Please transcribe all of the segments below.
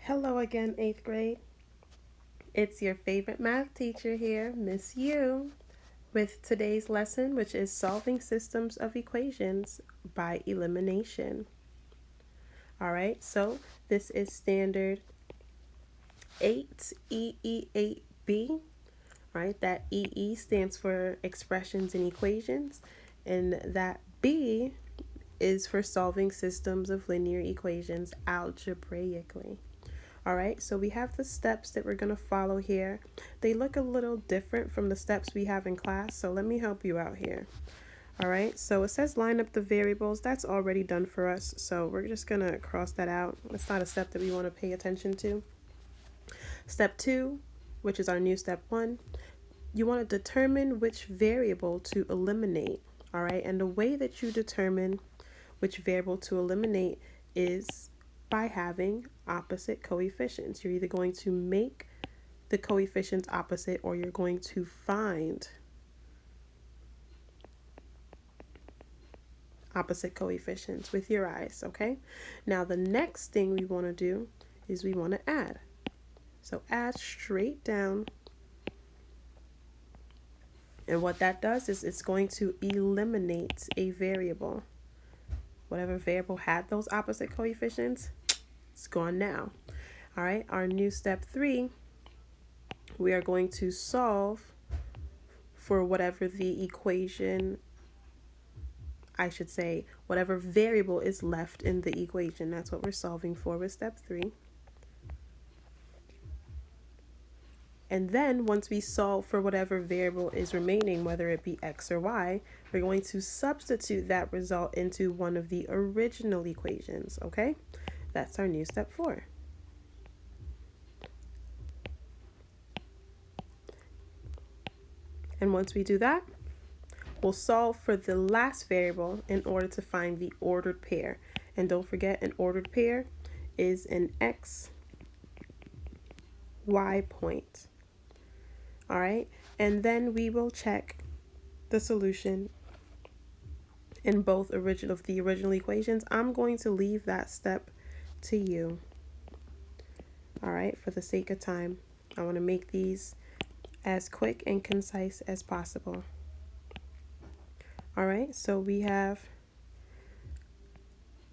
Hello again, 8th grade. It's your favorite math teacher here, Miss U, with today's lesson, which is Solving Systems of Equations by Elimination. All right, so this is standard 8EE8b. Right, that EE stands for expressions and equations, and that B is for solving systems of linear equations algebraically. All right, so we have the steps that we're going to follow here. They look a little different from the steps we have in class, so let me help you out here. All right, so it says line up the variables. That's already done for us, so we're just going to cross that out. It's not a step that we want to pay attention to. Step 2, which is our new step 1, you want to determine which variable to eliminate. All right, and the way that you determine which variable to eliminate is by having opposite coefficients. You're either going to make the coefficients opposite or you're going to find opposite coefficients with your eyes, okay? Now the next thing we want to do is we want to add. So add straight down. And what that does is it's going to eliminate a variable. Whatever variable had those opposite coefficients, it's gone now. All right, our new step 3, we are going to solve for whatever the equation, whatever variable is left in the equation. That's what we're solving for with step 3. And then once we solve for whatever variable is remaining, whether it be x or y, we're going to substitute that result into one of the original equations, okay? That's our new step 4. And once we do that, we'll solve for the last variable in order to find the ordered pair. And don't forget, an ordered pair is an x, y point. All right, and then we will check the solution in both the original equations. I'm going to leave that step to you. All right, for the sake of time, I want to make these as quick and concise as possible. All right, so we have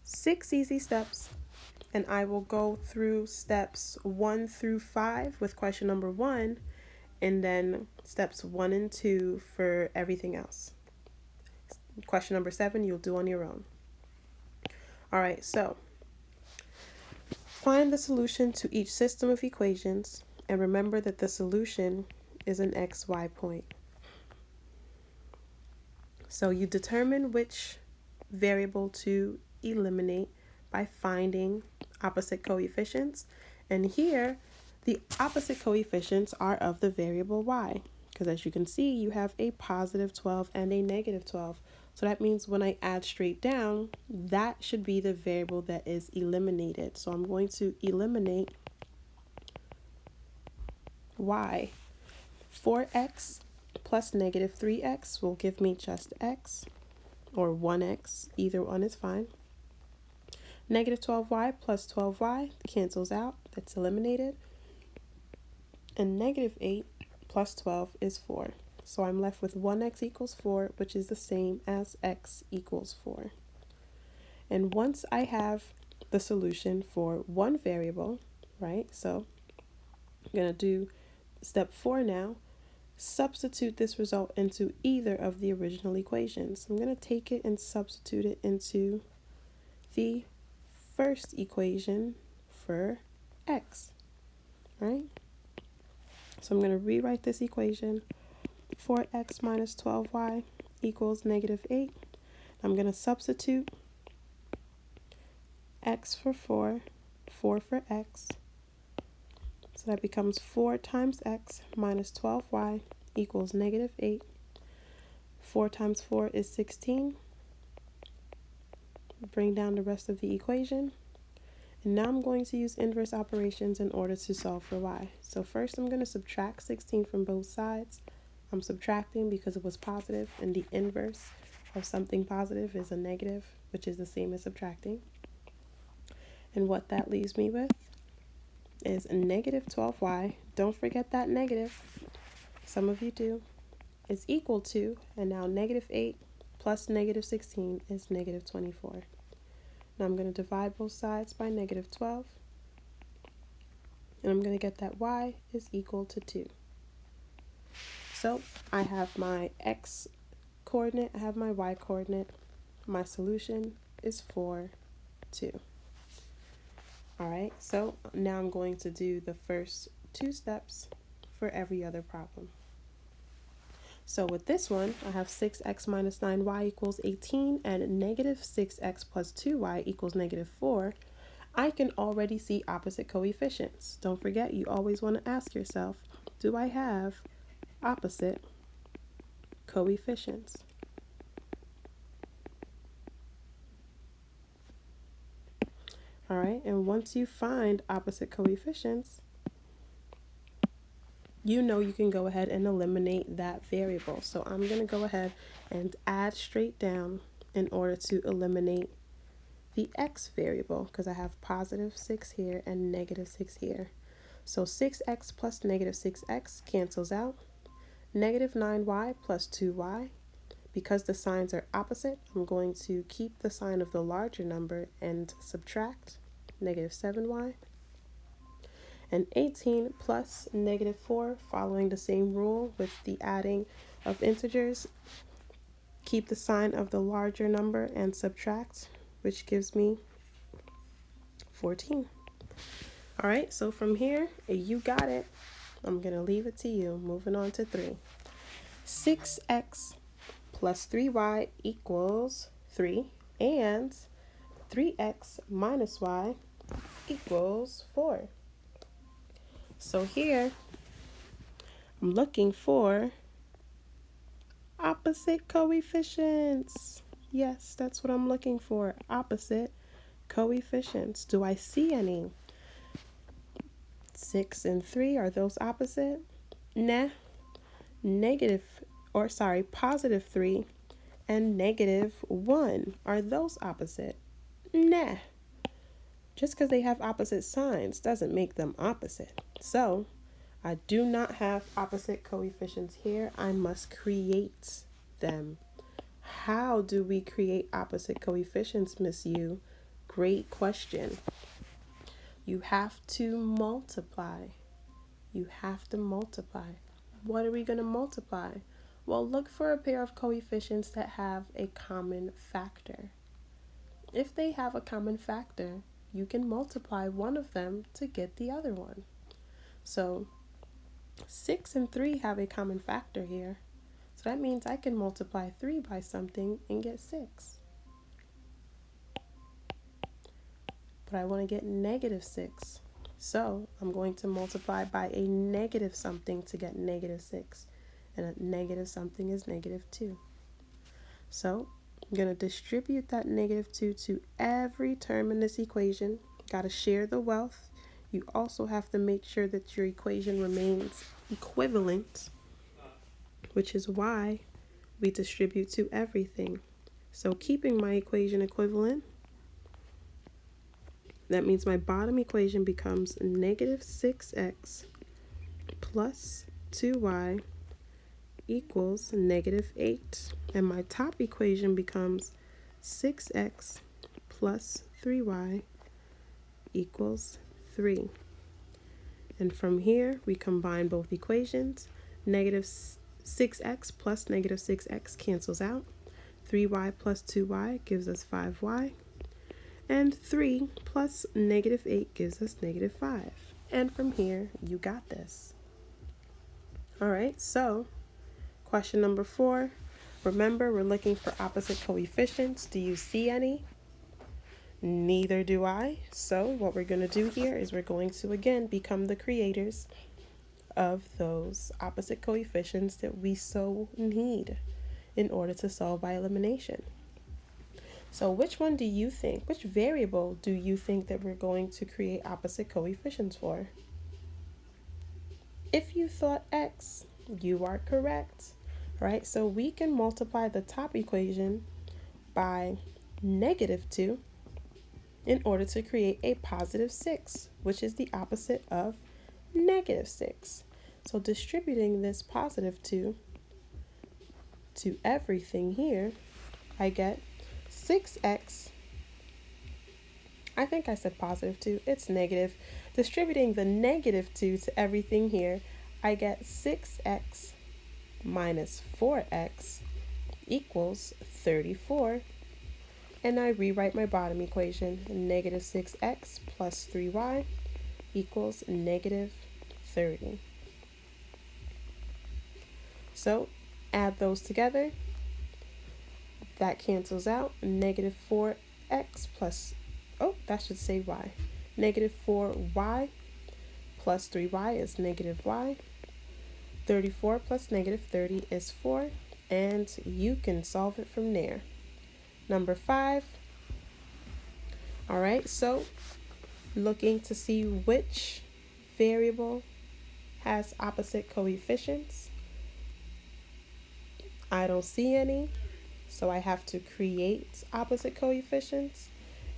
6 easy steps, and I will go through steps 1 through 5 with question number 1, and then steps 1 and 2 for everything else. Question number 7 you'll do on your own. All right, so find the solution to each system of equations, and remember that the solution is an xy point. So you determine which variable to eliminate by finding opposite coefficients, and here the opposite coefficients are of the variable y, because as you can see, you have a positive 12 and a negative 12. So that means when I add straight down, that should be the variable that is eliminated. So I'm going to eliminate y. 4x plus negative 3x will give me just x, or 1x, either one is fine. Negative 12y plus 12y cancels out, that's eliminated. And negative 8 plus 12 is 4. So I'm left with 1x equals 4, which is the same as x equals 4. And once I have the solution for one variable, right, so I'm going to do step 4 now. Substitute this result into either of the original equations. I'm going to take it and substitute it into the first equation for x, right? So I'm going to rewrite this equation. 4x minus 12y equals negative 8. I'm going to substitute x for 4, 4 for x. So that becomes 4 times x minus 12y equals negative 8. 4 times 4 is 16. Bring down the rest of the equation. And now I'm going to use inverse operations in order to solve for y. So first I'm going to subtract 16 from both sides. I'm subtracting because it was positive, and the inverse of something positive is a negative, which is the same as subtracting. And what that leaves me with is negative 12y. Don't forget that negative. Some of you do. Is equal to, and now negative 8 plus negative 16 is negative 24. Now I'm going to divide both sides by negative 12. And I'm going to get that y is equal to 2. So I have my x coordinate, I have my y coordinate. My solution is 4, 2. All right, so now I'm going to do the first 2 steps for every other problem. So with this one, I have 6x minus 9y equals 18 and negative 6x plus 2y equals negative 4. I can already see opposite coefficients. Don't forget, you always want to ask yourself, do I have opposite coefficients? All right, and once you find opposite coefficients, you know you can go ahead and eliminate that variable. So I'm going to go ahead and add straight down in order to eliminate the x variable because I have positive 6 here and negative 6 here. So 6x plus negative 6x cancels out. Negative 9y plus 2y. Because the signs are opposite, I'm going to keep the sign of the larger number and subtract negative 7y. And 18 plus negative 4, following the same rule with the adding of integers, keep the sign of the larger number and subtract, which gives me 14. All right, so from here, you got it. I'm going to leave it to you. Moving on to 3. 6x plus 3y equals 3, and 3x minus y equals 4. So here, I'm looking for opposite coefficients. Yes, that's what I'm looking for, opposite coefficients. Do I see any? 6 and 3, are those opposite? Nah. Positive 3 and negative 1, are those opposite? Nah. Just because they have opposite signs doesn't make them opposite. So I do not have opposite coefficients here. I must create them. How do we create opposite coefficients, Miss U? Great question. You have to multiply. You have to multiply. What are we going to multiply? Well, look for a pair of coefficients that have a common factor. If they have a common factor, you can multiply one of them to get the other one. So 6 and 3 have a common factor here. So that means I can multiply 3 by something and get 6. But I want to get negative 6. So I'm going to multiply by a negative something to get negative 6. And a negative something is negative 2. So I'm going to distribute that negative 2 to every term in this equation. Got to share the wealth. You also have to make sure that your equation remains equivalent, which is why we distribute to everything. So keeping my equation equivalent, that means my bottom equation becomes negative 6x plus 2y equals negative 8. And my top equation becomes 6x plus 3y equals 3. And from here, we combine both equations. Negative 6x plus negative 6x cancels out. 3y plus 2y gives us 5y. And 3 plus negative 8 gives us negative 5. And from here, you got this. All right, so question number 4. Remember, we're looking for opposite coefficients. Do you see any? Neither do I. So what we're going to do here is we're going to, again, become the creators of those opposite coefficients that we so need in order to solve by elimination. So which one do you think, which variable do you think that we're going to create opposite coefficients for? If you thought x, you are correct, right? So we can multiply the top equation by negative 2 in order to create a positive 6, which is the opposite of negative 6. So distributing this positive 2 to everything here, I get 6x. I think I said positive 2. It's negative. Distributing the negative 2 to everything here, I get 6x minus 4x equals 34. And I rewrite my bottom equation. Negative 6x plus 3y equals negative 30. So add those together. That cancels out. Negative 4x plus, that should say y. Negative 4y plus 3y is negative y. 34 plus negative 30 is 4. And you can solve it from there. Number 5. All right, so looking to see which variable has opposite coefficients. I don't see any, so I have to create opposite coefficients.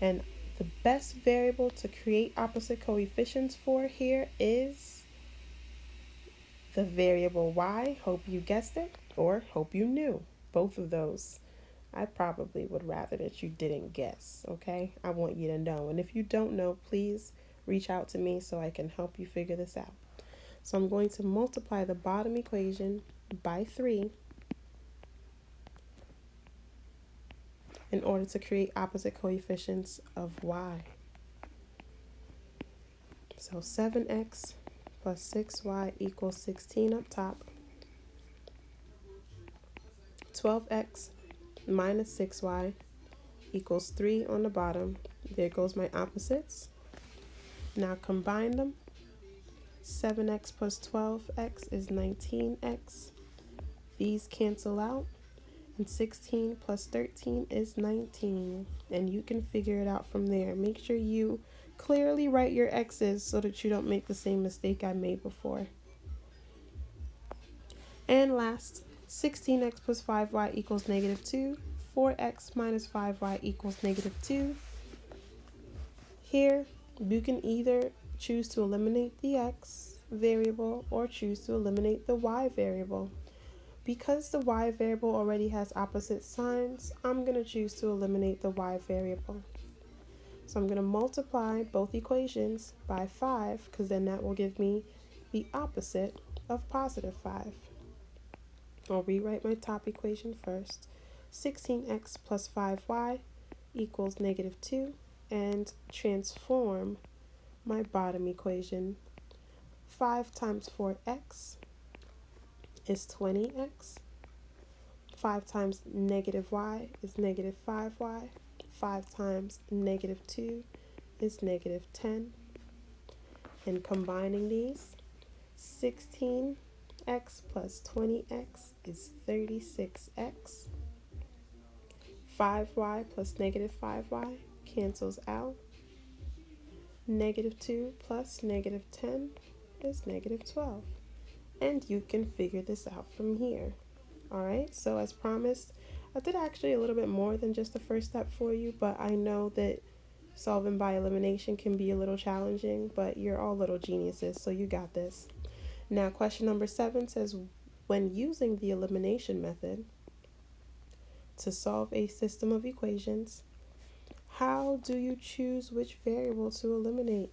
And the best variable to create opposite coefficients for here is the variable y. Hope you guessed it, or hope you knew. Both of those. I probably would rather that you didn't guess, okay? I want you to know. And if you don't know, please reach out to me so I can help you figure this out. So I'm going to multiply the bottom equation by 3 in order to create opposite coefficients of y. So 7x plus 6y equals 16 up top. 12x minus 6y equals 3 on the bottom. There goes my opposites. Now combine them. 7x plus 12x is 19x. These cancel out. And 16 plus 13 is 19. And you can figure it out from there. Make sure you clearly write your x's so that you don't make the same mistake I made before. And last, 16x plus 5y equals negative 2. 4x minus 5y equals negative 2. Here, you can either choose to eliminate the x variable or choose to eliminate the y variable. Because the y variable already has opposite signs, I'm going to choose to eliminate the y variable. So I'm going to multiply both equations by 5, because then that will give me the opposite of positive 5. I'll rewrite my top equation first. 16x plus 5y equals negative 2, and transform my bottom equation. 5 times 4x is 20x. 5 times negative y is negative 5y. 5 times negative 2 is negative 10. And combining these, 16x plus 20x is 36x. 5y plus negative 5y cancels out. Negative 2 plus negative 10 is negative 12. And you can figure this out from here. Alright, so as promised, I did actually a little bit more than just the first step for you, but I know that solving by elimination can be a little challenging, but you're all little geniuses, so you got this. Now, question number 7 says, when using the elimination method to solve a system of equations, how do you choose which variable to eliminate?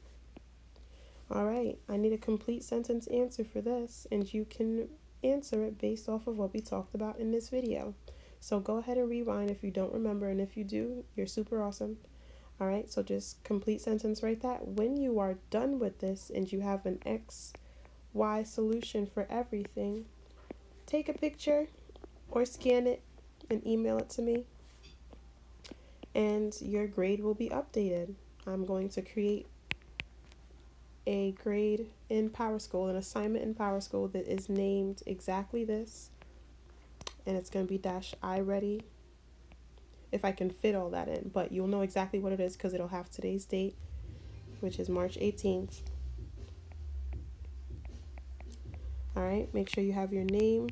Alright, I need a complete sentence answer for this, and you can answer it based off of what we talked about in this video. So go ahead and rewind if you don't remember, and if you do, you're super awesome. Alright, so just complete sentence write that. When you are done with this and you have an X, Y solution for everything, take a picture or scan it and email it to me, and your grade will be updated. I'm going to create a grade in PowerSchool, an assignment in PowerSchool that is named exactly this, and it's going to be -iReady, if I can fit all that in, but you'll know exactly what it is because it'll have today's date, which is March 18th. Alright, make sure you have your name,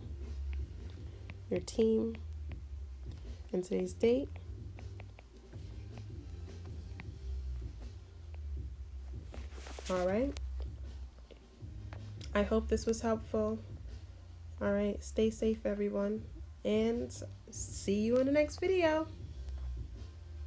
your team, and today's date. All right. I hope this was helpful. All right. Stay safe, everyone. And see you in the next video.